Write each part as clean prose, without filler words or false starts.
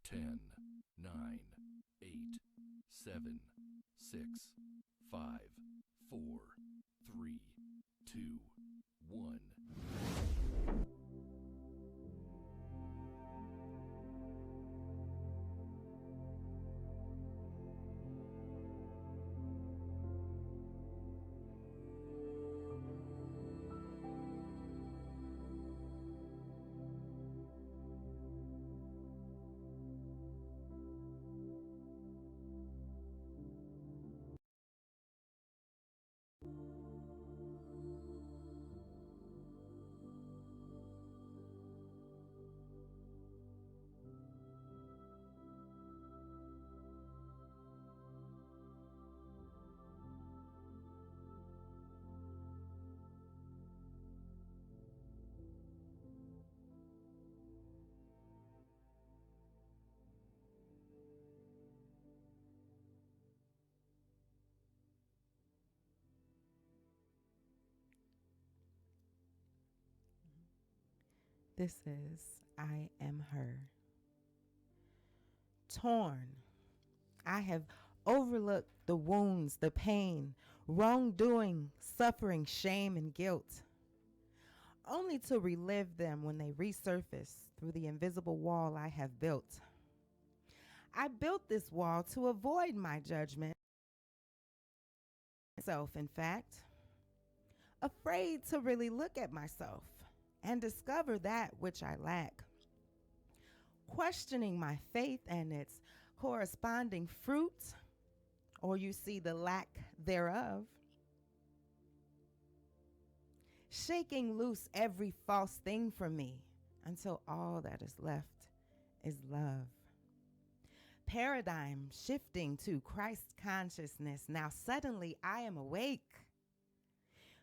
10, 9, 8, 7, 6, 5, 4, 3, 2, 1. This is I Am Her. Torn, I have overlooked the wounds, the pain, wrongdoing, suffering, shame, and guilt, only to relive them when they resurface through the invisible wall I have built. I built this wall to avoid my judgment, myself, in fact, afraid to really look at myself and discover that which I lack, questioning my faith and its corresponding fruit, or you see the lack thereof, shaking loose every false thing from me until all that is left is love. Paradigm shifting to Christ consciousness. Now suddenly I am awake,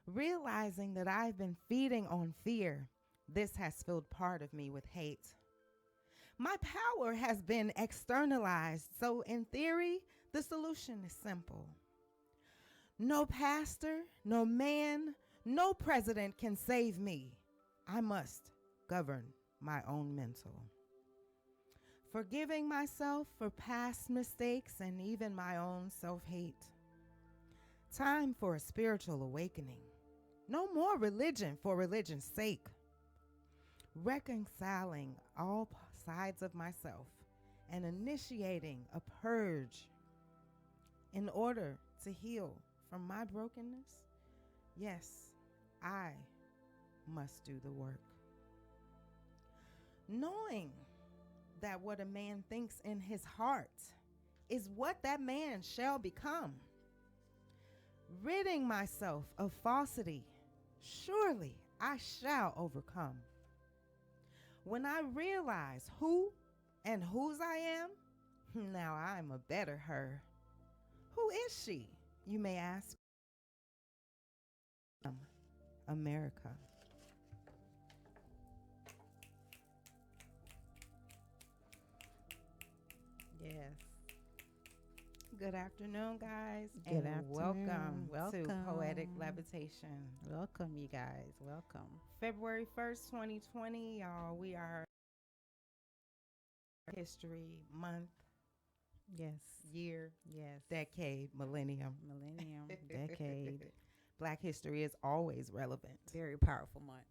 realizing that I've been feeding on fear. This has filled part of me with hate. My power has been externalized, so in theory, the solution is simple. No pastor, no man, no president can save me. I must govern my own mental. Forgiving myself for past mistakes and even my own self-hate. Time for a spiritual awakening. No more religion for religion's sake. Reconciling all sides of myself and initiating a purge in order to heal from my brokenness. Yes, I must do the work. Knowing that what a man thinks in his heart is what that man shall become. Ridding myself of falsity, surely I shall overcome. When I realize who and whose I am, now I'm a better her. Who is she, you may ask? America. Yes. Good afternoon, guys. Good and afternoon. welcome to Poetic Welcome. Levitation. Welcome, you guys. Welcome. February 1st, 2020, y'all. We are History Month, Yes. year, Yes. decade, millennium. Millennium, decade. Black history is always relevant. Very powerful month.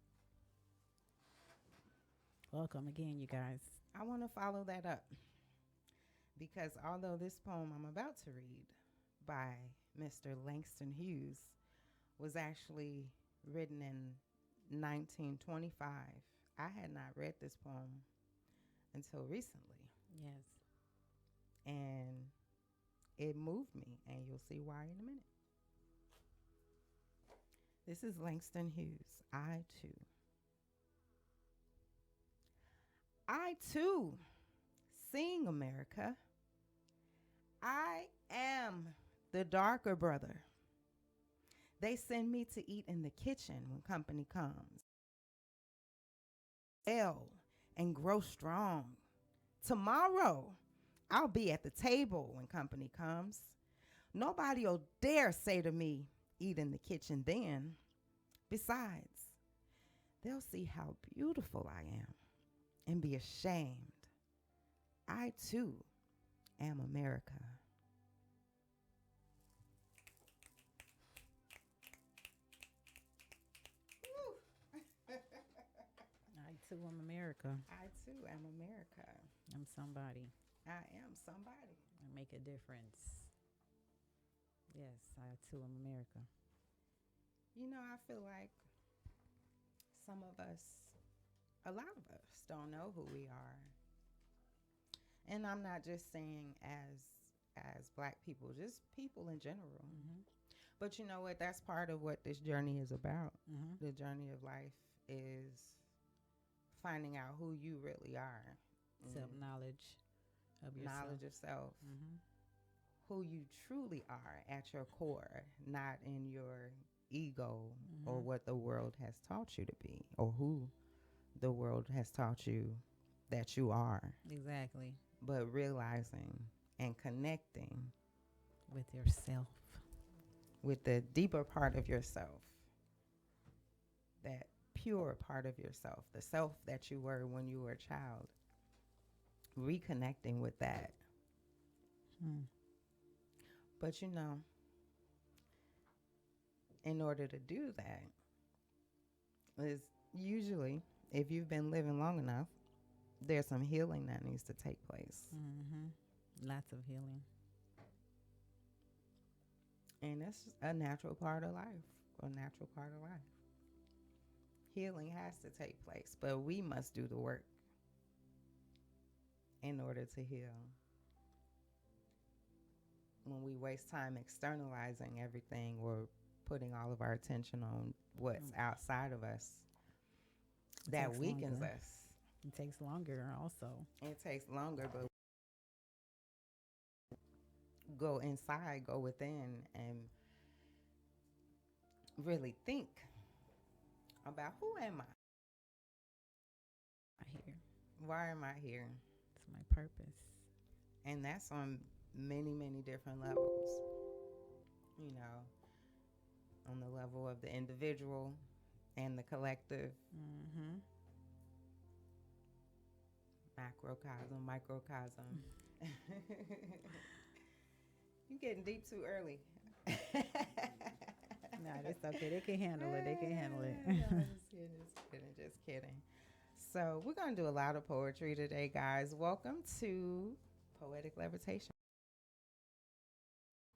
Welcome again, you guys. I want to follow that up because although this poem I'm about to read by Mr. Langston Hughes was actually written in 1925, I had not read this poem until recently, Yes. and it moved me, and you'll see why in a minute. This is Langston Hughes. I too sing America. I am the darker brother. They send me to eat in the kitchen when company comes. And grow strong. Tomorrow, I'll be at the table when company comes. Nobody'll dare say to me, eat in the kitchen then. Besides, they'll see how beautiful I am and be ashamed I too am America. I too am America. I too am America. I'm somebody. I am somebody. I make a difference. Yes, I too am America. I feel like some of us, a lot of us, don't know who we are. And I'm not just saying as black people, just people in general. Mm-hmm. But you know what? That's part of what this journey is about. Mm-hmm. The journey of life is finding out who you really are. Self knowledge of yourself. Knowledge of self. Mm-hmm. Who you truly are at your core, not in your ego or Mm-hmm. what the world has taught you to be or who the world has taught you that you are, Exactly. but realizing and connecting With yourself. with the deeper part of yourself, that pure part of yourself, the self that you were when you were a child, reconnecting with that. Hmm. But in order to do that, is usually, if you've been living long enough, there's some healing that needs to take place. Mm-hmm. Lots of healing. And that's just a natural part of life. A natural part of life. Healing has to take place, but we must do the work in order to heal. When we waste time externalizing everything or putting all of our attention on what's outside of us, that takes weakens longer. us. It takes longer also. It takes longer, but go inside, go within, and really think about who am I? I hear. Why am I here? It's my purpose. And that's on many, many different levels. On the level of the individual and the collective, Mm-hmm. macrocosm, microcosm. You getting deep too early. No, it's okay. They can handle it. They can handle it. No, just kidding. So we're going to do a lot of poetry today, guys. Welcome to Poetic Levitation.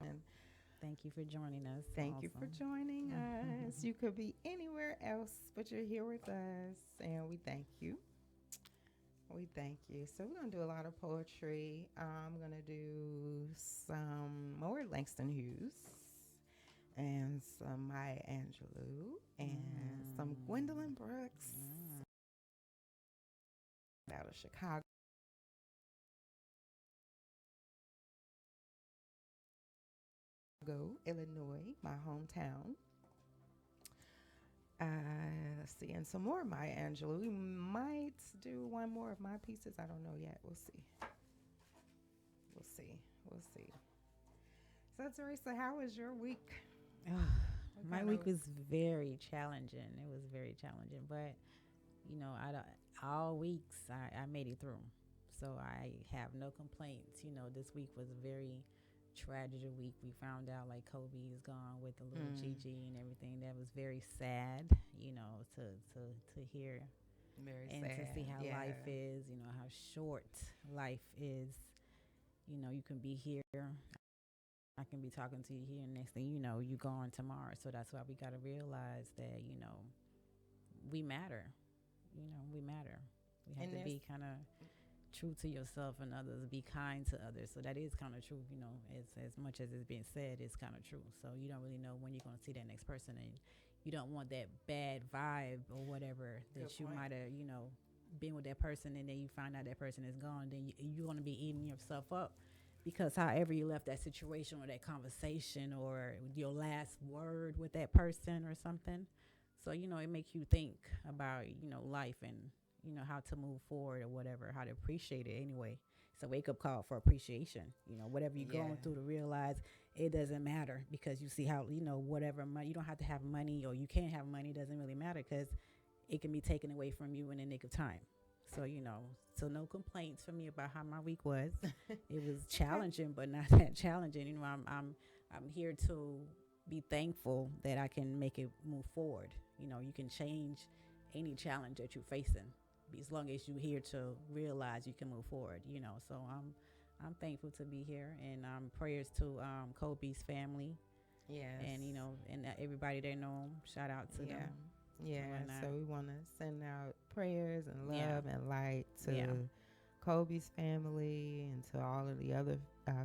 And Thank you for joining us. thank you for joining Mhm. us. You could be anywhere else, but you're here with us, and we thank you. We thank you. So we're going to do a lot of poetry. I'm going to do some more Langston Hughes and some Maya Angelou and some Gwendolyn Brooks out of Chicago, Illinois, my hometown. Let's see, and some more Maya Angelou. We might do one more of my pieces. I don't know yet. We'll see. We'll see. We'll see. So, Teresa, how was your week? My kind week of- was very challenging. It was very challenging, but all weeks I made it through, so I have no complaints. This week was a very tragic week. We found out like Kobe is gone with the little Gigi and everything. That was very sad. To hear Very and sad. to see how Yeah. life is. How short life is. You can be here. I can be talking to you here, and next thing you know, you gone tomorrow. So that's why we got to realize that we matter. We matter. We have And to be kind of true to yourself and others. Be kind to others. So that is kind of true. As much as it's being said, it's kind of true. So you don't really know when you're going to see that next person, and you don't want that bad vibe or whatever that Good you point. might have been with that person, and then you find out that person is gone. Then you're going to be eating yourself up. Because however you left that situation or that conversation or your last word with that person or something. So, it makes you think about, life and, how to move forward or whatever, how to appreciate it anyway. It's a wake-up call for appreciation. Whatever you're going through to realize it doesn't matter because you see how, whatever money, you don't have to have money or you can't have money. It doesn't really matter because it can be taken away from you in the nick of time. So, so no complaints for me about how my week was. It was challenging, but not that challenging. I'm here to be thankful that I can make it move forward. You can change any challenge that you're facing as long as you're here to realize you can move forward. So I'm thankful to be here, and prayers to Kobe's family. Yes. And and everybody they know. Shout out to them. Yeah. So we want to send out prayers and love Yeah. and light to Kobe's family and to all of the other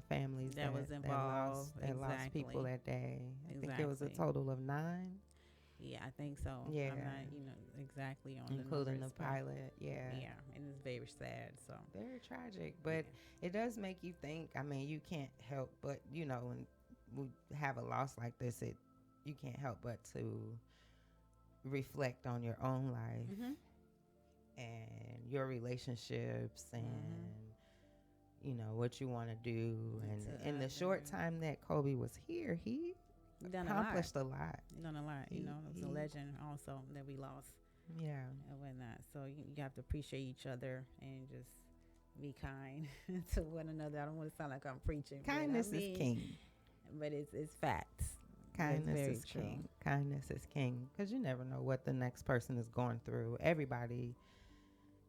families That was involved. that lost people that day. I think it was a total of 9. Yeah, I think so. Yeah. I'm not, exactly on including the numbers, the pilot. Yeah. Yeah, and it's very sad. So very tragic, but it does make you think. I mean, you can't help but when we have a loss like this, you can't help but to reflect on your own life and your relationships and what you want to do. And in the short time that Kobe was here, he accomplished a lot. He done a lot. It's a legend also that we lost. Yeah, and whatnot. So you have to appreciate each other and just be kind to one another. I don't want to sound like I'm preaching. Kindness is king. But it's facts. Kindness is king. Kindness is king. Because you never know what the next person is going through. Everybody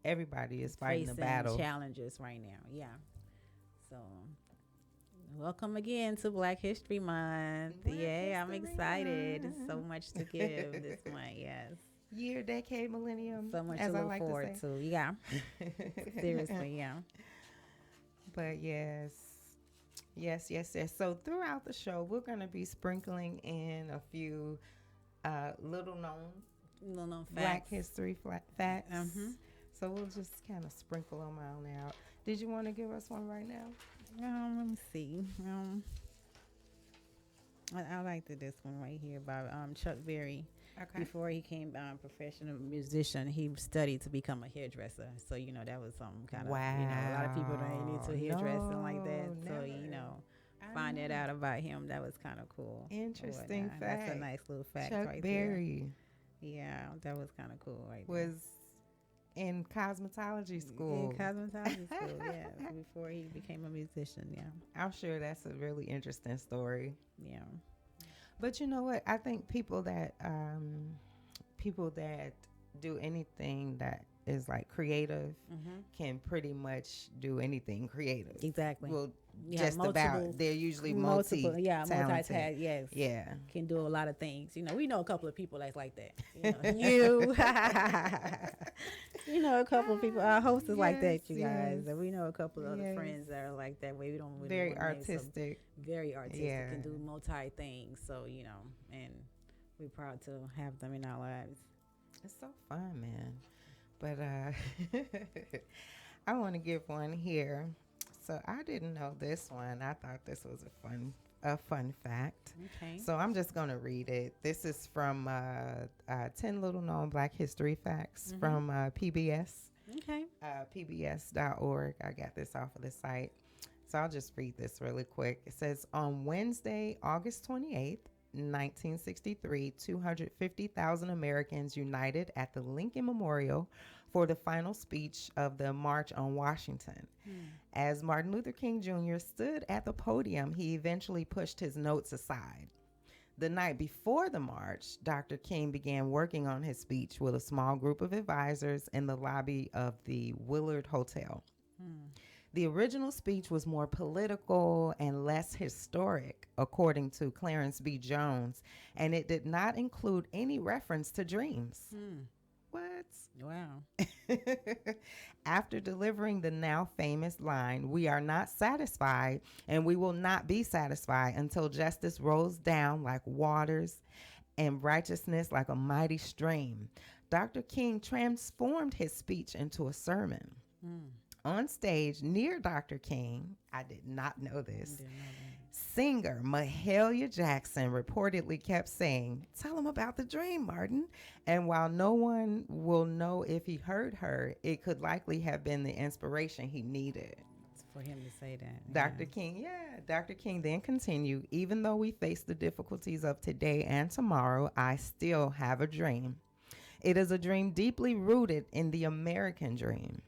is fighting a battle. Challenges right now. Yeah. So welcome again to Black History Month. I'm excited. There's so much to give this month. Yes. Year, decade, millennium. So much to look forward to. Yeah. Seriously, yeah. But yes. So throughout the show, we're going to be sprinkling in a few little known facts. Black history facts. So we'll just kind of sprinkle them on out. Did you want to give us one right now? Let me see. I like this one right here by Chuck Berry. Okay. Before he became professional musician, he studied to become a hairdresser. So that was some kind of a lot of people don't into hairdressing like that. Never. So find that out about him. That was kind of cool. Interesting fact. That's a nice little fact. Chuck right Berry. There. Yeah, that was kind of cool. Was in cosmetology school. Yeah, before he became a musician. Yeah, I'm sure that's a really interesting story. Yeah. But you know what? I think people that do anything that is like creative can pretty much do anything creative. Exactly. Well, just about. They're usually multi-talented. Yes. Yeah. Can do a lot of things. We know a couple of people that's like that. You. A couple of people. Our host is like that, you guys. And we know a couple of other friends that are like that. We don't really very artistic. Very artistic. Yeah. Can do multi things. So and we're proud to have them in our lives. It's so fun, man. But I want to give one here. So I didn't know this one. I thought this was a fun fact. Okay. So I'm just going to read it. This is from 10 Little Known Black History Facts from PBS. Okay. PBS.org. I got this off of the site. So I'll just read this really quick. It says, on Wednesday, August 28th, 1963, 250,000 Americans united at the Lincoln Memorial for the final speech of the March on Washington. As Martin Luther King Jr. stood at the podium, he eventually pushed his notes aside. The night before the march, Dr. King began working on his speech with a small group of advisors in the lobby of the Willard Hotel. The original speech was more political and less historic, according to Clarence B. Jones, and it did not include any reference to dreams. What? Wow. After delivering the now famous line, "We are not satisfied and we will not be satisfied until justice rolls down like waters and righteousness like a mighty stream," Dr. King transformed his speech into a sermon. On stage near Dr. King, I did not know this, singer Mahalia Jackson reportedly kept saying, "Tell him about the dream, Martin." And while no one will know if he heard her, it could likely have been the inspiration he needed. For him to say that. Dr. King then continued, "Even though we face the difficulties of today and tomorrow, I still have a dream. It is a dream deeply rooted in the American dream.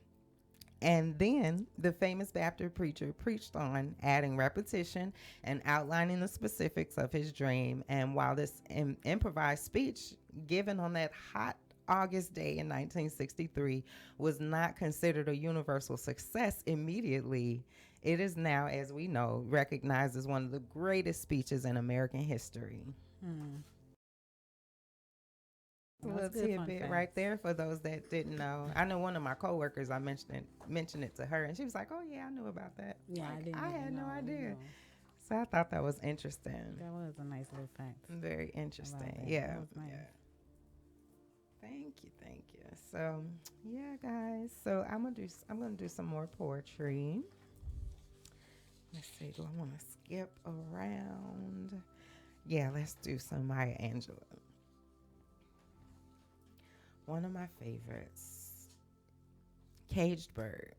And then the famous Baptist preacher preached on adding repetition and outlining the specifics of his dream. And while this improvised speech given on that hot August day in 1963 was not considered a universal success immediately, it is now, as we know, recognized as one of the greatest speeches in American history. A little tidbit right there for those that didn't know. I know one of my coworkers, I mentioned it to her, and she was like, "Oh yeah, I knew about that." Yeah, Like, I had no idea. No. So I thought that was interesting. That was a nice little fact. Very interesting. That. Yeah. That was nice. Yeah. Thank you. So yeah, guys. So I'm gonna do some more poetry. Let's see. Do I want to skip around? Yeah, let's do some Maya Angelou. One of my favorites, Caged Bird.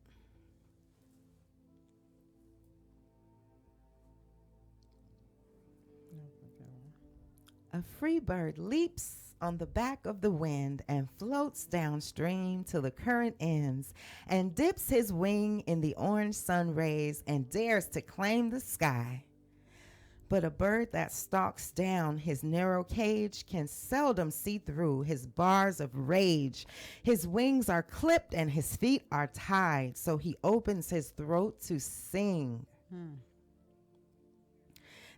A free bird leaps on the back of the wind and floats downstream till the current ends and dips his wing in the orange sun rays and dares to claim the sky. But a bird that stalks down his narrow cage can seldom see through his bars of rage. His wings are clipped and his feet are tied, so he opens his throat to sing.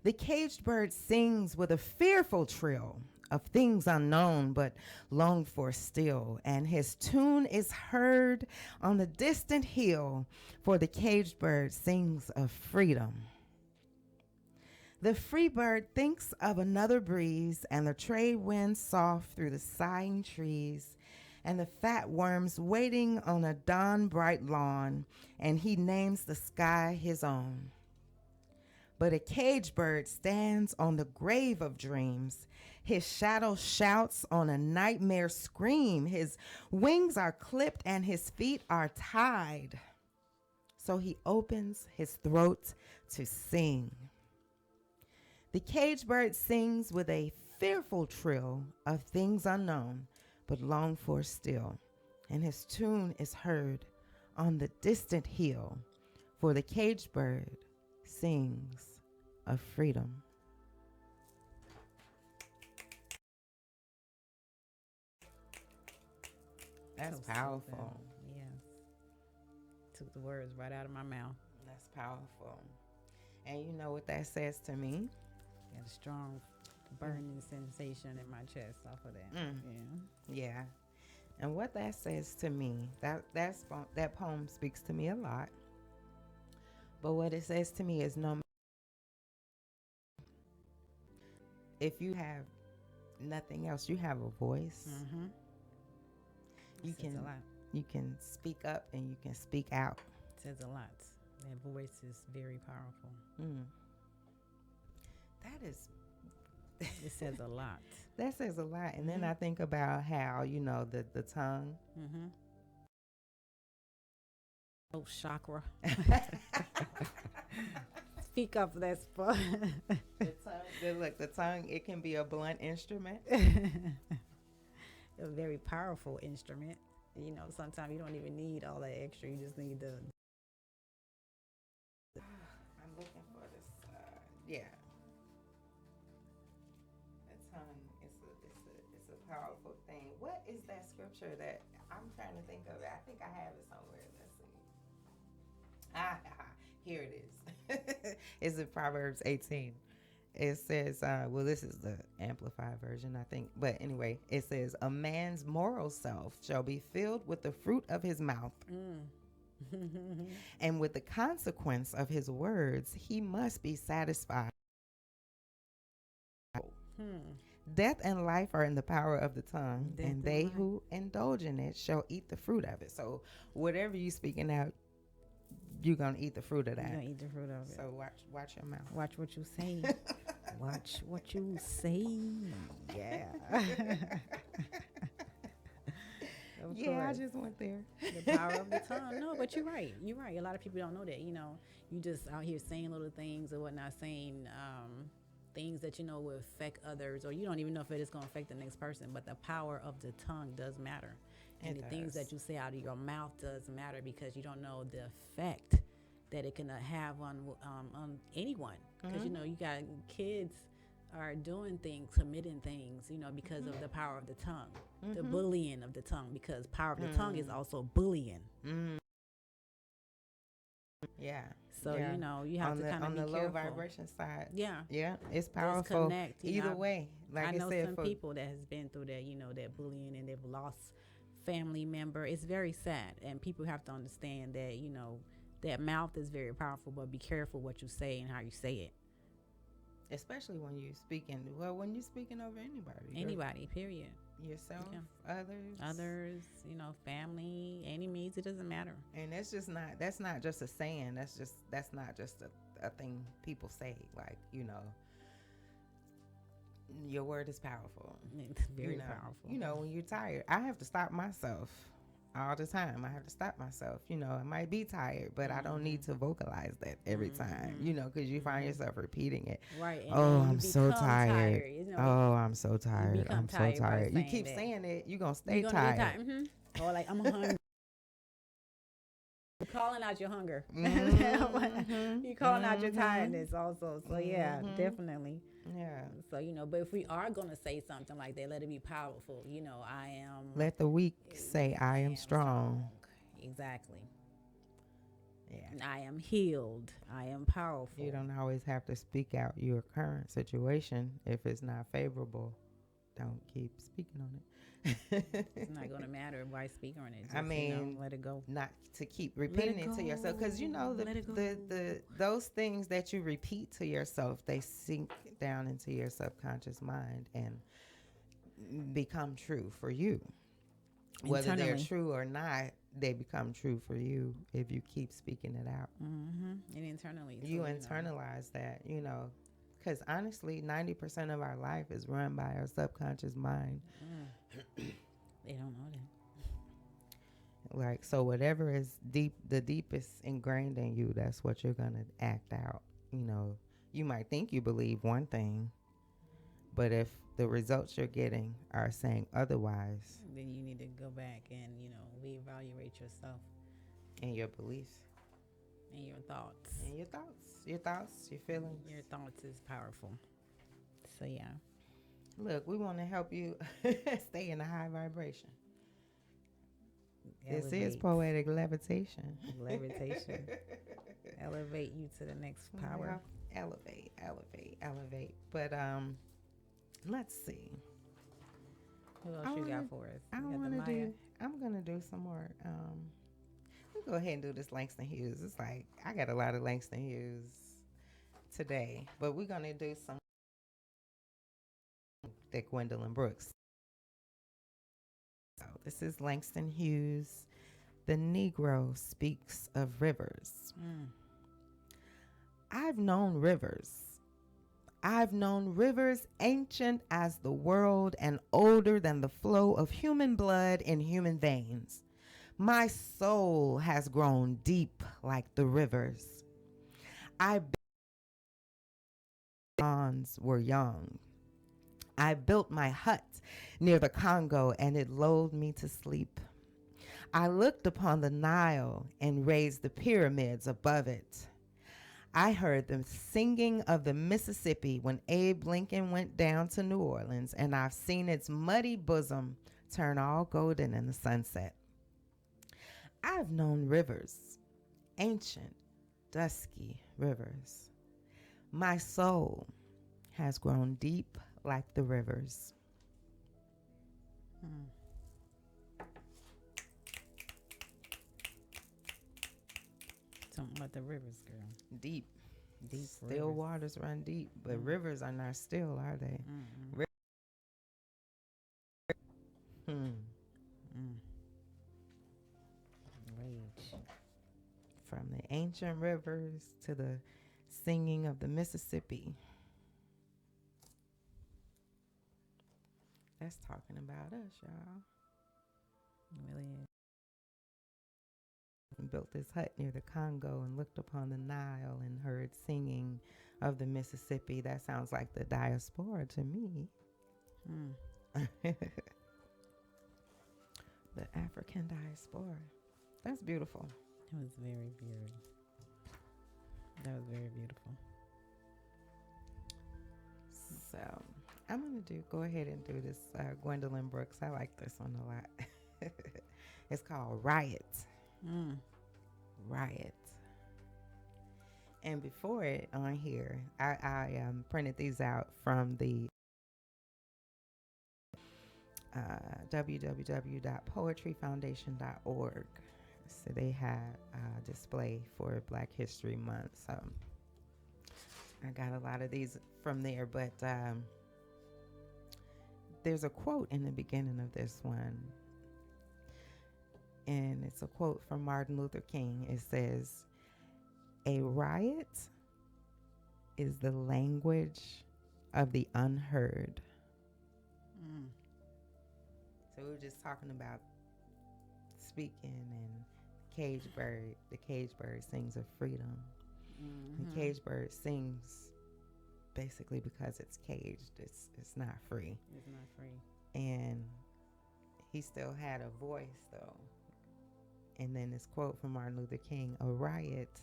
The caged bird sings with a fearful trill of things unknown but longed for still, and his tune is heard on the distant hill, for the caged bird sings of freedom. The free bird thinks of another breeze, and the trade wind soft through the sighing trees, and the fat worms waiting on a dawn bright lawn, and he names the sky his own. But a caged bird stands on the grave of dreams. His shadow shouts on a nightmare scream. His wings are clipped and his feet are tied. So he opens his throat to sing. The caged bird sings with a fearful trill of things unknown, but longed for still. And his tune is heard on the distant hill, for the caged bird sings of freedom. That's so powerful. Yes. Took the words right out of my mouth. That's powerful. And you know what that says to me? Got a strong burning sensation in my chest off of that. Yeah. And what that says to me, that poem speaks to me a lot. But what it says to me is if you have nothing else, you have a voice. You can speak up and you can speak out. It says a lot. That voice is very powerful. That is. It says a lot. That says a lot. And then I think about how, the tongue. Oh, chakra. Speak up for that spot. The tongue, it can be a blunt instrument. A very powerful instrument. Sometimes you don't even need all that extra. You just need the. I'm looking for this. Yeah. The tongue it's a powerful thing. What is that scripture that I'm trying to think of? I think I have it somewhere. Let's see. Here it is. It's in Proverbs 18. It says, this is the amplified version, I think. But anyway, it says, a man's moral self shall be filled with the fruit of his mouth. And with the consequence of his words, he must be satisfied. Death and life are in the power of the tongue, and they who indulge in it shall eat the fruit of it. So whatever you speaking out, you're gonna eat the fruit of that. You're gonna eat the fruit of it. So watch your mouth. Watch what you say. Watch what you say. Yeah. Yeah, I just went there. The power of the tongue. No, but you're right. You're right. A lot of people don't know that. You just out here saying little things or whatnot, saying things that will affect others, or you don't even know if it is going to affect the next person. But the power of the tongue does matter. And It the things does. that you say out of your mouth does matter because you don't know the effect that it can have on anyone. Because Mm-hmm. you got kids are doing things, committing things, because of the power of the tongue, the Mm-hmm. bullying of the tongue. Because power of the tongue is Mm. also bullying. Mm. Yeah. So Yeah. you have to kind of On be the low careful. vibration side. Yeah, Yeah, it's powerful. disconnect. Either way, I like I know said, some for people that has been through that, that bullying, and they've lost family member. It's very sad, and people have to understand that that mouth is very powerful, but be careful what you say and how you say it. especially when you're speaking. Well, when you're speaking over anybody, Anybody, period. yourself, Yeah. others, Others, family, enemies. It doesn't matter. and that's just not. That's not just a saying. That's not just a thing people say. Like your word is powerful. It's very powerful. When you're tired, I have to stop myself all the time. I have to stop myself. I might be tired, but I don't need to vocalize that every time. Because you find yourself repeating it. Right. And Oh, then I'm so tired. Oh, I'm so you tired. become I'm so tired by tired. You saying keep that. saying it, you're gonna stay You're gonna tired. get tired. Or like, I'm hungry. You're calling out your hunger. Mhm. You're calling out your Mhm. tiredness also. So yeah, Mhm. definitely. Yeah. So but if we are gonna say something like that, let it be powerful. I am. Let the weak say, I am strong. Exactly. Yeah. I am healed. I am powerful. You don't always have to speak out your current situation if it's not favorable. Don't keep speaking on it. It's not gonna matter why speak on it. Just, I mean, let it go. not to keep repeating it to yourself, because Let it go. the those things that you repeat to yourself, they sink down into your subconscious mind and become true for you. Whether they're Internally. true or not, they become true for you if you keep speaking it out. And internally. You internalize that, because honestly, 90% of our life is run by our subconscious mind. They don't know that. Like, so whatever is the deepest ingrained in you, that's what you're gonna act out. You might think you believe one thing, but if the results you're getting are saying otherwise, Then you need to go back and reevaluate yourself and your beliefs and your thoughts. and your feelings. Your thoughts is powerful. So yeah. Look, we want to help you stay in a high vibration. This is Poetic Levitation. Levitation. Elevate you to the next power. Elevate. But let's see. Who else you got for us? I'm gonna do some more. We'll go ahead and do this Langston Hughes. It's like I got a lot of Langston Hughes today, but we're gonna do some that Gwendolyn Brooks. So this is Langston Hughes. The Negro speaks of rivers. I've known rivers. I've known rivers ancient as the world and older than the flow of human blood in human veins. My soul has grown deep like the rivers. I bonds were young. I built my hut near the Congo and it lulled me to sleep. I looked upon the Nile and raised the pyramids above it. I heard the singing of the Mississippi when Abe Lincoln went down to New Orleans, and I've seen its muddy bosom turn all golden in the sunset. I've known rivers, ancient, dusky rivers. My soul has grown deep like the rivers. Something about the rivers, girl. Deep. Still rivers. waters run deep, but rivers are not still, are they? Rage. From the ancient rivers to the singing of the Mississippi. That's talking about us, y'all. It really is. And built this hut near the Congo and looked upon the Nile and heard singing of the Mississippi. That sounds like the diaspora to me. The African diaspora. That's beautiful. It was very beautiful. That was very beautiful. So I'm going to go ahead and do this Gwendolyn Brooks. I like this one a lot. It's called Riot. Riot. And before it on here, I printed these out from the www.poetryfoundation.org. So they had a display for Black History Month. So I got a lot of these from there, but there's a quote in the beginning of this one. And it's a quote from Martin Luther King. It says, "A riot is the language of the unheard." So we were just talking about speaking, and the cage bird sings of freedom. The cage bird sings basically because it's caged. It's not free. It's not free. And he still had a voice, though. And then this quote from Martin Luther King: "A riot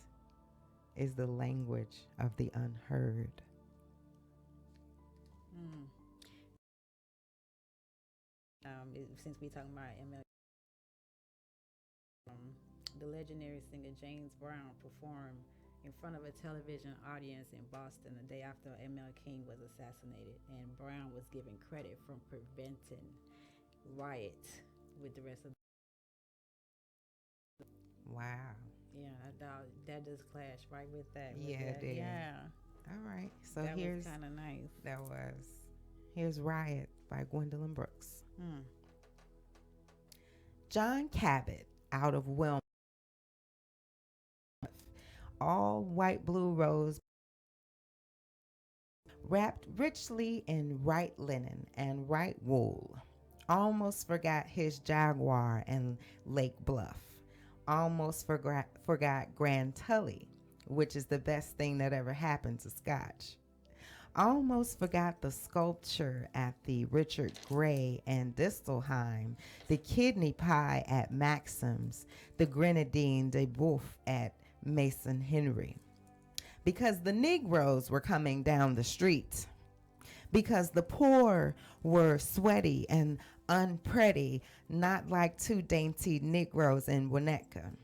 is the language of the unheard." Since we talking about ML, the legendary singer James Brown performed in front of a television audience in Boston the day after ML King was assassinated, and Brown was given credit for preventing riot with the rest of. Wow. Yeah, that does clash right with that. Yeah, it did. Yeah. All right. So that here's kind of nice. That was. Here's Riot by Gwendolyn Brooks. John Cabot out of Wilmot, all white blue rose, wrapped richly in right linen and right wool, almost forgot his Jaguar and Lake Bluff, almost forgot Grand Tully, which is the best thing that ever happened to Scotch. Almost forgot the sculpture at the Richard Gray and Distelheim, the kidney pie at Maxim's, the Grenadine de Boeuf at Mason Henry. Because the Negroes were coming down the street. Because the poor were sweaty and unpretty, not like two dainty Negroes in Winnetka.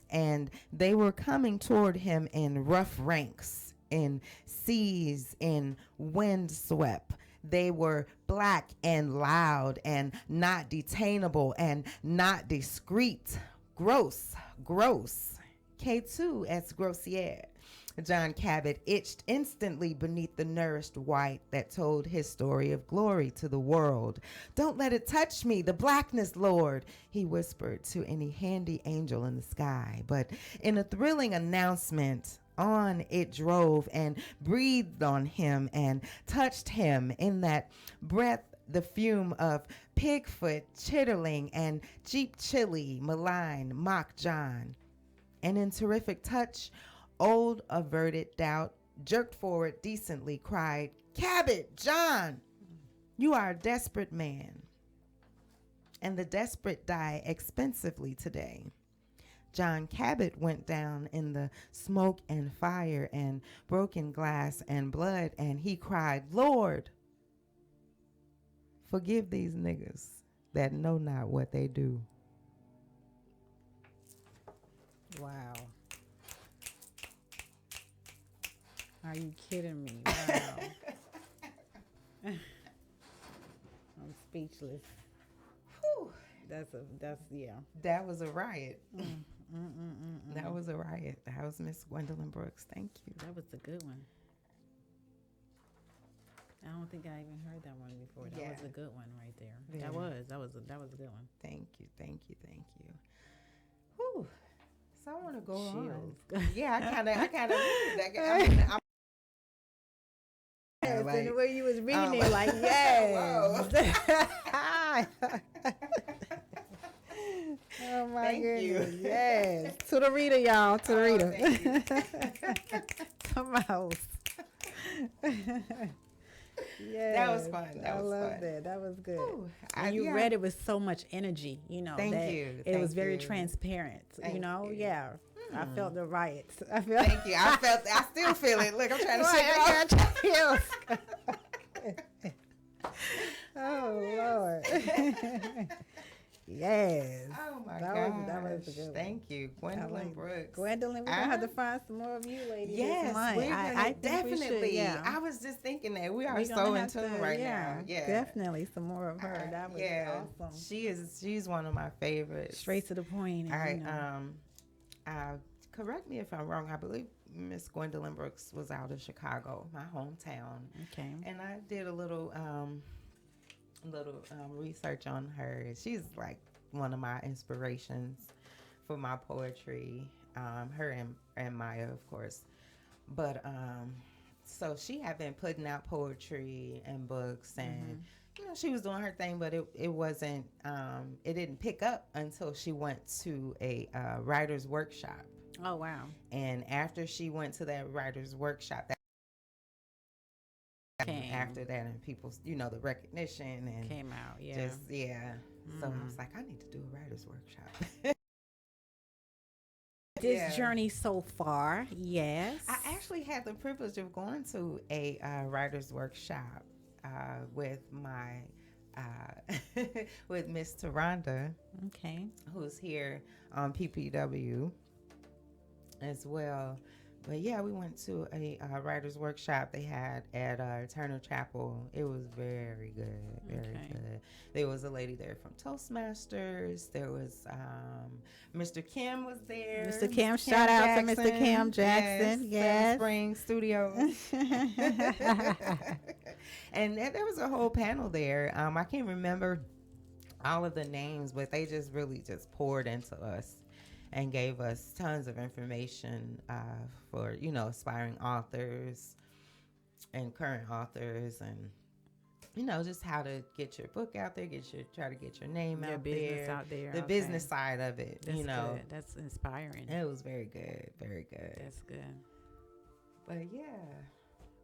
And they were coming toward him in rough ranks, in seas, in windswept. They were black and loud and not detainable and not discreet. Gross. K2 as grossier. John Cabot itched instantly beneath the nourished white that told his story of glory to the world. "Don't let it touch me, the blackness, Lord," he whispered to any handy angel in the sky. But in a thrilling announcement, on it drove and breathed on him and touched him in that breath, the fume of pigfoot, chitterling, and Jeep chili, malign, mock John. And in terrific touch, old averted doubt jerked forward decently, cried, "Cabot, John, you are a desperate man." And the desperate die expensively today. John Cabot went down in the smoke and fire and broken glass and blood, and he cried, "Lord, forgive these niggas that know not what they do." Wow. Are you kidding me? Wow. I'm speechless. Whew. That's yeah. That was a riot. That was a riot. That was Miss Gwendolyn Brooks. Thank you. That was a good one. I don't think I even heard that one before. That was a good one right there. Yeah. That was a good one. Thank you. Whew. So I want to go on. Yeah, I kind of. Like, the way you was reading it, like, yes. Oh my goodness. You. Yes. To the reader, y'all. To the reader. Come on. Yes, That was fun. That I was love fun. that. That was good. Ooh, And you yeah. read it with so much energy, Thank that you. it was Thank very you. transparent, Thank you. Yeah. I Hmm. felt the riots. I felt Thank you. I still feel it. Look, I'm trying to shake it Right, off. I got chills. Oh Lord. Yes. Oh my That was a gosh. good one. Thank you, I Gwendolyn like Brooks. Gwendolyn, we're gonna have to find some more of you ladies this Yes, month. we're gonna I think we should, definitely. yeah. I was just thinking that we are We're so gonna in have tune to, right yeah, now. Yeah, definitely some more of her. That was yeah. awesome. She's one of my favorites. Straight to the point. And, Correct me if I'm wrong. I believe Miss Gwendolyn Brooks was out of Chicago, my hometown, okay. and I did a little research on her. She's like one of my inspirations for my poetry. Her and Maya, of course, but so she had been putting out poetry and books, and she was doing her thing, but it wasn't it didn't pick up until she went to a writer's workshop. Oh wow. And after she went to that writer's workshop, after that, and people, the recognition and Came out, yeah. just So I was like, I need to do a writer's workshop. This journey so far, yes. I actually had the privilege of going to a writer's workshop with my with Miss Taronda, Okay. who's here on PPW as well. But yeah, we went to a writer's workshop they had at Turner Chapel. It was very good, very good. There was a lady there from Toastmasters. There was Mr. Kim was there. Mr. Kim, shout out to Mr. Kim Jackson. Yes. Spring Studios. And there was a whole panel there. I can't remember all of the names, but they just really just poured into us and gave us tons of information for aspiring authors and current authors, and just how to get your book out there, try to get your name Your out business there, out there. the business side of it. That's good. That's inspiring. It was very good, very good. That's good. But yeah,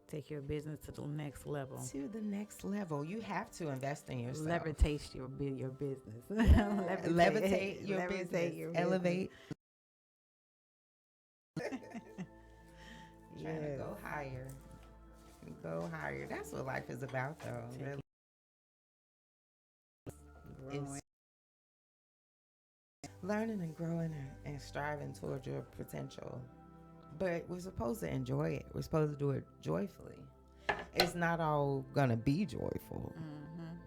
take your business to the next level. To the next level, you have to invest in yourself. Levitate your business. Levitate your business. Elevate. Trying to go higher. Go higher. That's what life is about, though. Really. It's learning and growing and striving towards your potential. But we're supposed to enjoy it. We're supposed to do it joyfully. It's not all gonna be joyful,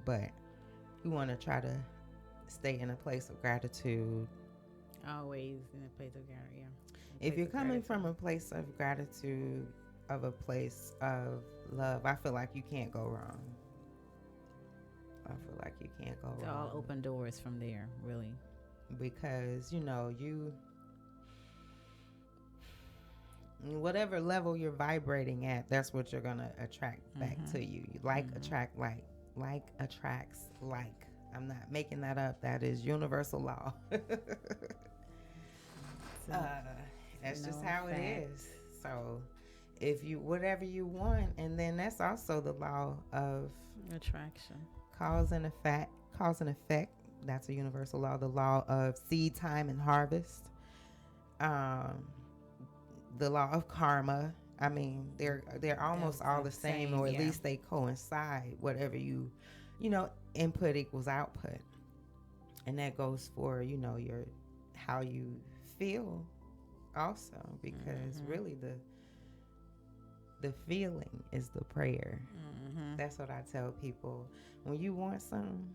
but we want to try to stay in a place of gratitude. Always in a place of gratitude. If you're coming from a place of gratitude, of a place of love, I feel like you can't go wrong. I feel like you can't go It's wrong. all open doors from there, really. Because, whatever level you're vibrating at, that's what you're going to attract back to you. Attract like. Like attracts like. I'm not making that up. That is universal law. That's just how it is. So if you, whatever you want, and then that's also the law of attraction, cause and effect. That's a universal law. The law of seed time and harvest. The law of karma. I mean, they're almost all the same, or at least they coincide. Whatever input equals output, and that goes for your how you feel also, because really the feeling is the prayer. That's what I tell people. When you want something,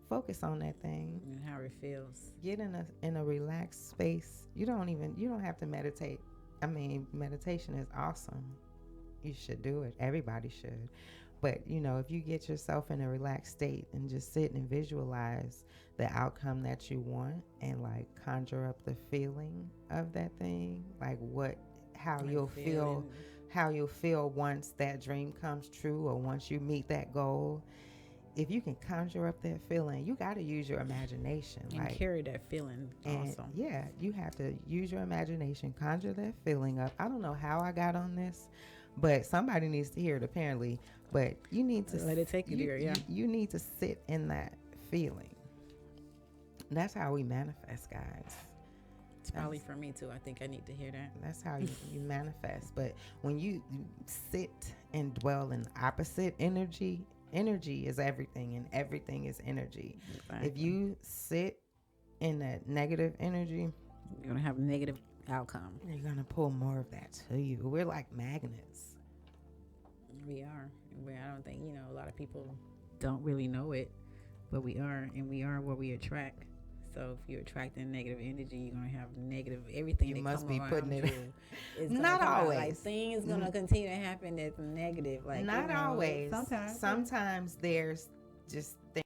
focus on that thing and how it feels. Get in a relaxed space. You don't have to meditate. I mean, meditation is awesome. You should do it. Everybody should. But, if you get yourself in a relaxed state and just sit and visualize the outcome that you want, and like conjure up the feeling of that thing, like how you'll feel once that dream comes true, or once you meet that goal. If you can conjure up that feeling, you got to use your imagination and carry that feeling. Also, yeah, you have to use your imagination, conjure that feeling up. I don't know how I got on this, but somebody needs to hear it apparently. But you need to Let it take you there, yeah. You need to sit in that feeling. That's how we manifest, guys. It's probably for me too. I think I need to hear that. That's how you manifest. But when you sit and dwell in opposite energy, energy is everything, and everything is energy. Exactly. If you sit in that negative energy, you're gonna have a negative outcome. You're gonna pull more of that to you. We're like magnets. We are. I don't think, a lot of people don't really know it, but we are, and we are what we attract. So if you're attracting negative energy, you're gonna have negative everything. You that must come be putting it. Is not always. Like things gonna continue to happen that's negative. Like not always. Sometimes there's just things.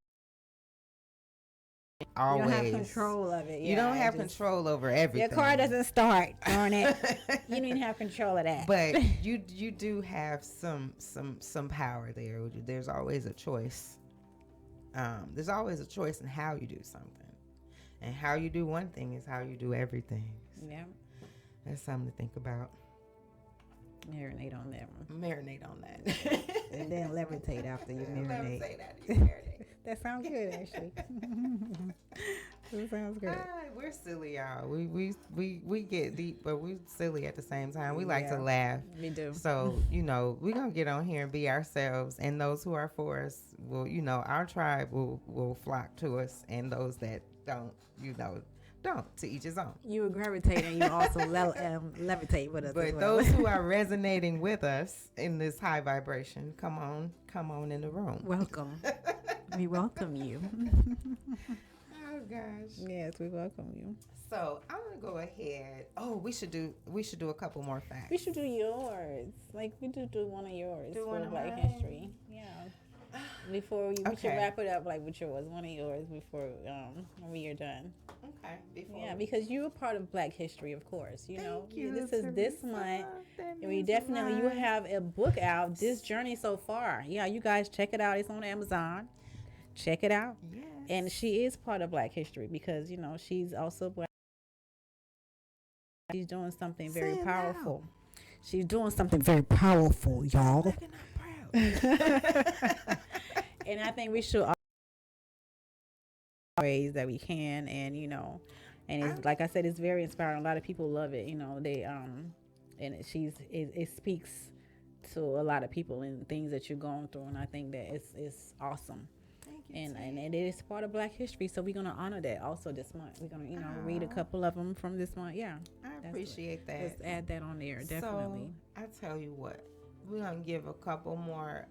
Always. You don't have control of it. You don't have control over everything. Your car doesn't start on it. You don't even have control of that. But you do have some power there. There's always a choice. There's always a choice in how you do something. And how you do one thing is how you do everything. Yeah. That's something to think about. Marinate on that one. Marinate on that. And then levitate after you marinate. Levitate after you marinate. That sounds good, actually. That sounds good. We're silly, y'all. We get deep, but we're silly at the same time. We like to laugh. We do. So, we're going to get on here and be ourselves. And those who are for us will, our tribe will flock to us. And those that don't, don't, to each his own. You will gravitate and you also levitate with us. But those who are resonating with us in this high vibration, come on in the room. Welcome. We welcome you. Oh gosh. Yes, we welcome you. So I'm gonna go ahead. Oh, we should do a couple more facts. We should do yours. Like we do one of yours for Black History. Yeah. Before we should wrap it up like with yours, one of yours before we are done. Okay. Because you're a part of Black History, of course. Thank you. This is this month, and we definitely you have a book out. This journey so far. Yeah, you guys check it out. It's on Amazon. Check it out. Yes. And she is part of Black History because she's also Black. She's doing something very powerful. She's doing something very powerful, y'all. And I think we should ways that we can, and and it's like I said, it's very inspiring. A lot of people love it. They and it speaks to a lot of people and things that you're going through, and I think that it's awesome. And it is part of Black History, so we're gonna honor that also this month. We're gonna read a couple of them from this month. Yeah, I appreciate that. Let's add that on there, definitely. So I tell you what, we're gonna give a couple more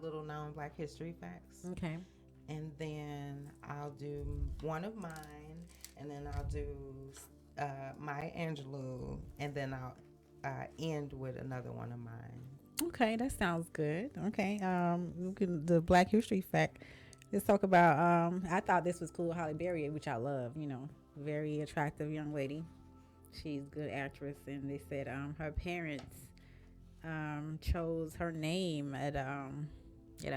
little known Black History facts. Okay. And then I'll do one of mine, and then I'll do Maya Angelou, and then I'll end with another one of mine. Okay, that sounds good. Okay, the Black History fact. Let's talk about. I thought this was cool. Halle Berry, which I love. Very attractive young lady. She's a good actress, and they said her parents chose her name at a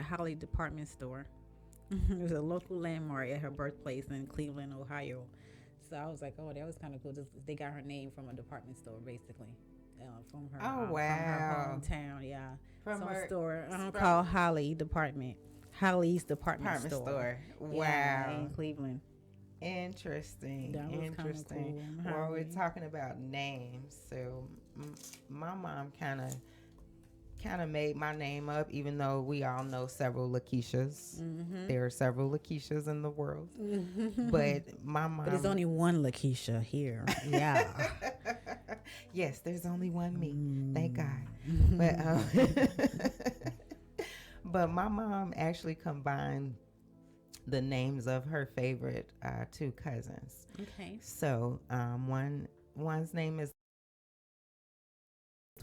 Holly department store. It was a local landmark at her birthplace in Cleveland, Ohio. So I was like, oh, that was kind of cool. They got her name from a department store, basically. From her, from her hometown, yeah. From her store called Holly's Department Store. Wow, yeah, in Cleveland. Interesting. That was Interesting. Cool. Well, we're talking about names, so my mom kind of made my name up, even though we all know several Lakeishas. Mm-hmm. There are several Lakeishas in the world, but my mom. But there's only one Lakeisha here. Yeah. Yes, there's only one me. Thank God. But my mom actually combined the names of her favorite two cousins. Okay. So one's name is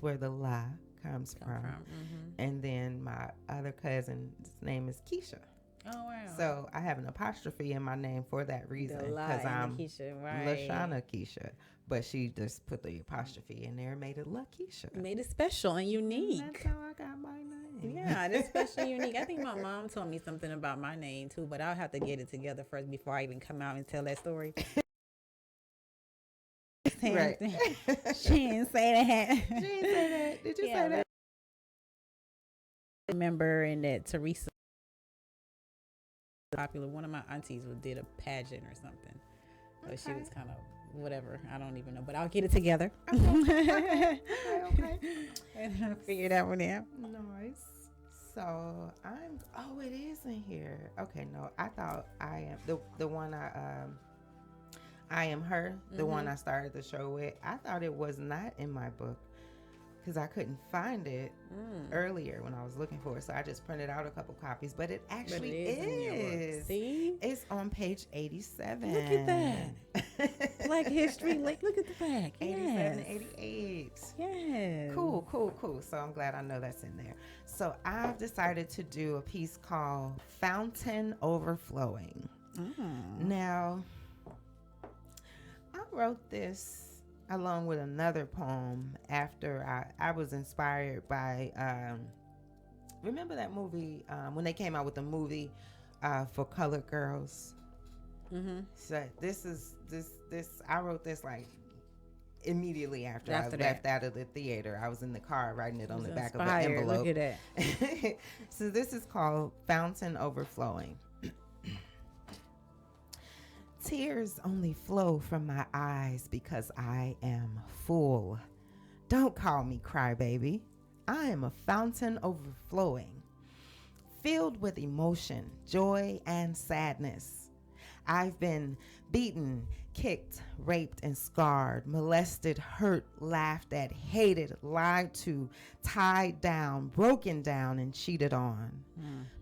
where the La comes from. Mm-hmm. And then my other cousin's name is Keisha. Oh, wow. So I have an apostrophe in my name for that reason, because I'm Keisha, right. Lashana Keisha. But she just put the apostrophe in there and made it Lakeisha. Made it special and unique. And that's how I got my name. Yeah, it's special and unique. I think my mom told me something about my name too, but I'll have to get it together first before I even come out and tell that story. same Right. thing. She didn't say that. She didn't say that. Did you Yeah, say that? I remember in that Teresa popular. One of my aunties did a pageant or something. So she was kind of whatever. I don't even know, but I'll get it together. Okay. And I'll figure that one out. Nice. So oh, it is in here. Okay, no, I thought I am the one I am her, the one I started the show with. I thought it was not in my book because I couldn't find it earlier when I was looking for it. So I just printed out a couple copies, but it actually in your book. See? It's on page 87. Look at that. Black History. Like, look at the back. 87, Yes. 88. Yes. Cool. So I'm glad I know that's in there. So I've decided to do a piece called Fountain Overflowing. Now, I wrote this along with another poem after I was inspired by remember that movie when they came out with the movie for colored girls. So this I wrote this like immediately after I left out of the theater. I was in the car writing it on the back of the envelope. Look at that. So this is called Fountain Overflowing. Tears only flow from my eyes because I am full. Don't call me crybaby. I am a fountain overflowing, filled with emotion, joy, and sadness. I've been beaten, kicked, raped, and scarred, molested, hurt, laughed at, hated, lied to, tied down, broken down, and cheated on.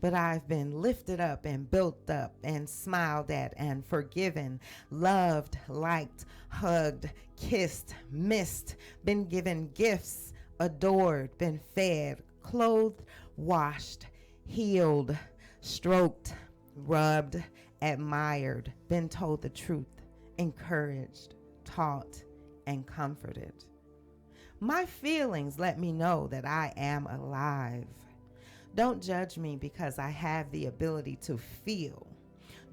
But I've been lifted up and built up and smiled at and forgiven, loved, liked, hugged, kissed, missed, been given gifts, adored, been fed, clothed, washed, healed, stroked, rubbed, admired, been told the truth, encouraged, taught, and comforted. My feelings let me know that I am alive. Don't judge me because I have the ability to feel.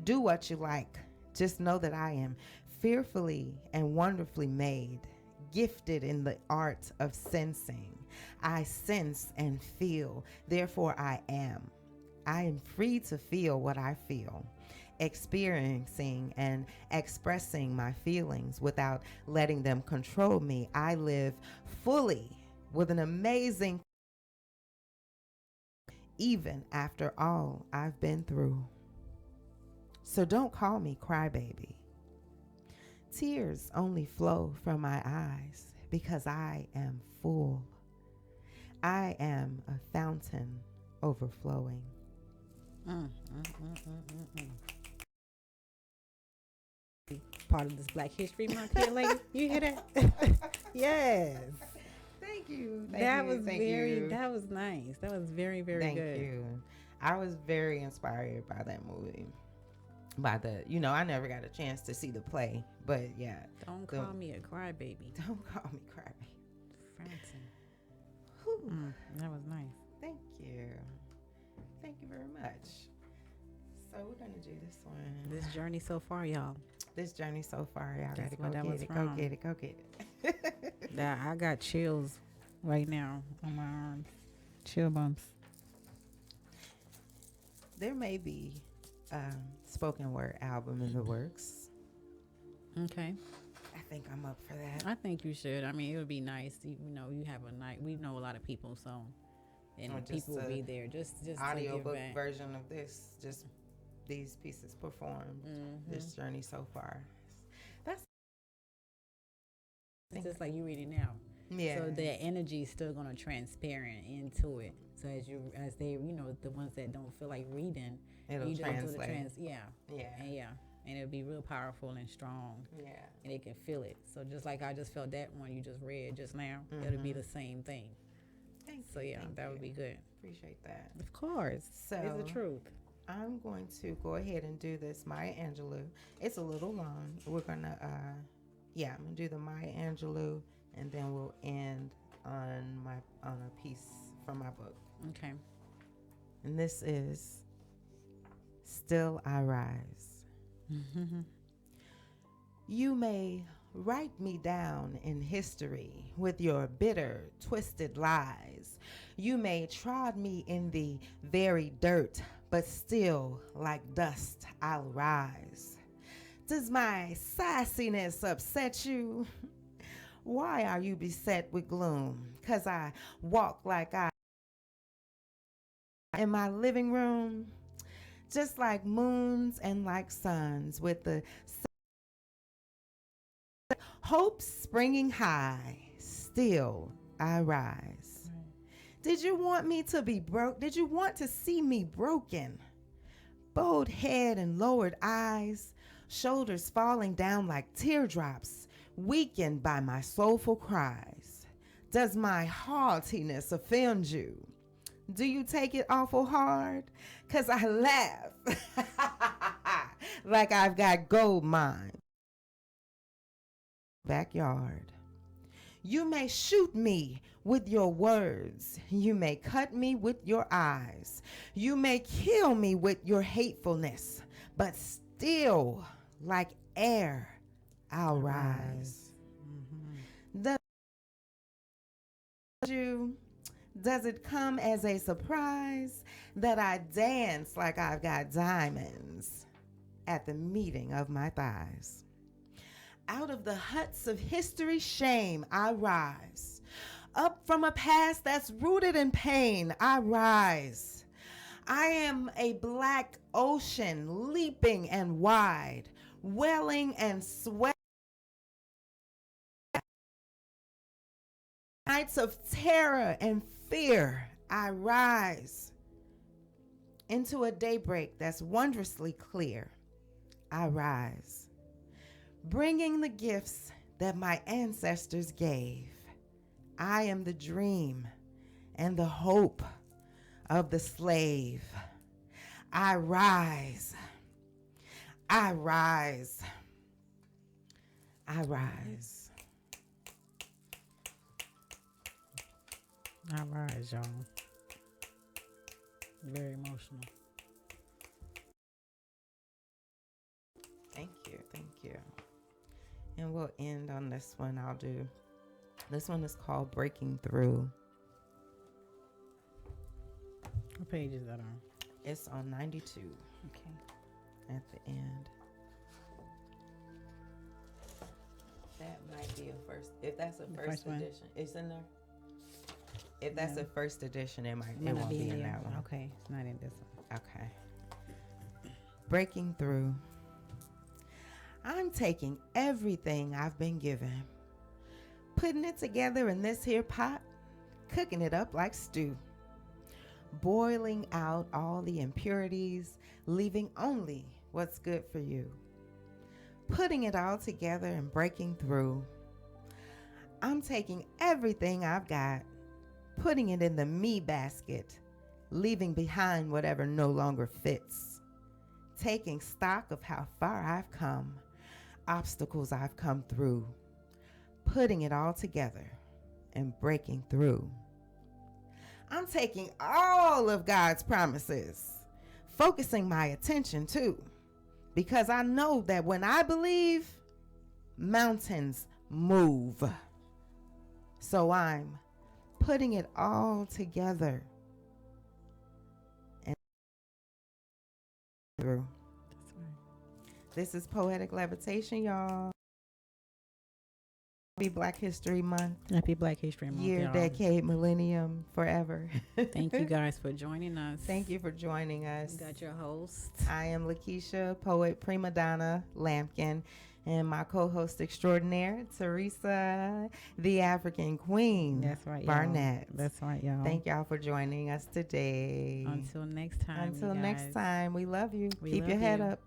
Do what you like. Just know that I am fearfully and wonderfully made, gifted in the art of sensing. I sense and feel, therefore I am. I am free to feel what I feel, experiencing and expressing my feelings without letting them control me. I live fully with an amazing, even after all I've been through. So don't call me crybaby. Tears only flow from my eyes because I am full. I am a fountain overflowing. Part of this Black History Month here, lady. You hear that? Yes. Thank you. That was nice. That was very, very good. Thank you. I was very inspired by that movie. I never got a chance to see the play, but yeah. Don't call me a crybaby. Don't call me crybaby. Fountain. That was nice. Thank you. Thank you very much. So we're gonna do this one. This journey so far, y'all. This journey so far, y'all That's gotta what go that get was it. from. Go get it. Go get it. That I got chills right now on my arms. Chill bumps. There may be spoken word album in the works. Okay. I think I'm up for that. I think you should. I mean, it would be nice. You have a night. We know a lot of people, so and people will be there. Just audio book back. version of this. Just these pieces performed. This journey so far. It's just like you read it now. Yeah. So the energy is still gonna transparent into it. So as they the ones that don't feel like reading, It'll translate. And it'll be real powerful and strong. Yeah. And they can feel it. So just like I just felt that one you just read just now, it'll be the same thing. That would be good. Appreciate that. Of course. So it's the truth. I'm going to go ahead and do this Maya Angelou. It's a little long. We're gonna I'm gonna do the Maya Angelou, and then we'll end on a piece from my book. Okay. And this is Still I Rise. You may Write me down in history with your bitter, twisted lies. You may trod me in the very dirt, but still, like dust, I'll rise. Does my sassiness upset you? Why are you beset with gloom? 'Cause I walk like I in my living room, just like moons and like suns, with the hope springing high, still I rise. Did you want me to be broke? Did you want to see me broken? Bowed head and lowered eyes, shoulders falling down like teardrops, weakened by my soulful cries. Does my haughtiness offend you? Do you take it awful hard? 'Cause I laugh like I've got gold mines backyard. You may shoot me with your words. You may cut me with your eyes. You may kill me with your hatefulness, but still, like air, I'll rise. Does it come as a surprise that I dance like I've got diamonds at the meeting of my thighs? Out of the huts of history shame, I rise. Up from a past that's rooted in pain, I rise. I am a black ocean, leaping and wide, welling and sweating. Nights of terror and fear, I rise. Into a daybreak that's wondrously clear, I rise. Bringing the gifts that my ancestors gave. I am the dream and the hope of the slave. I rise. I rise. I rise. All right, y'all. Very emotional. Thank you. Thank you. And we'll end on this one. This one is called Breaking Through. What page is that on? It's on 92 Okay. at the end. That might be a first. If that's a first one? edition, it's in there. If that's No. a first edition, it Might won't not be in there. that one. Okay, it's not in this one. Okay. Breaking through. I'm taking everything I've been given, putting it together in this here pot, cooking it up like stew, boiling out all the impurities, leaving only what's good for you, putting it all together and breaking through. I'm taking everything I've got, putting it in the me basket, leaving behind whatever no longer fits, taking stock of how far I've come, obstacles I've come through, putting it all together and breaking through. I'm taking all of God's promises, focusing my attention too, because I know that when I believe, mountains move. So I'm putting it all together and through. This is Poetic Levitation, y'all. Happy Black History Month. Happy Black History Month, Year, y'all. decade, millennium, forever. Thank you guys for joining us. Thank you for joining us. You got your host. I am Lakeisha, poet prima donna Lampkin, and my co-host extraordinaire, Teresa, the African Queen. That's right, y'all. Barnett. That's right, y'all. Thank y'all for joining us today. Until next time. Until you next guys. time, we love you. We Keep love your head you. up.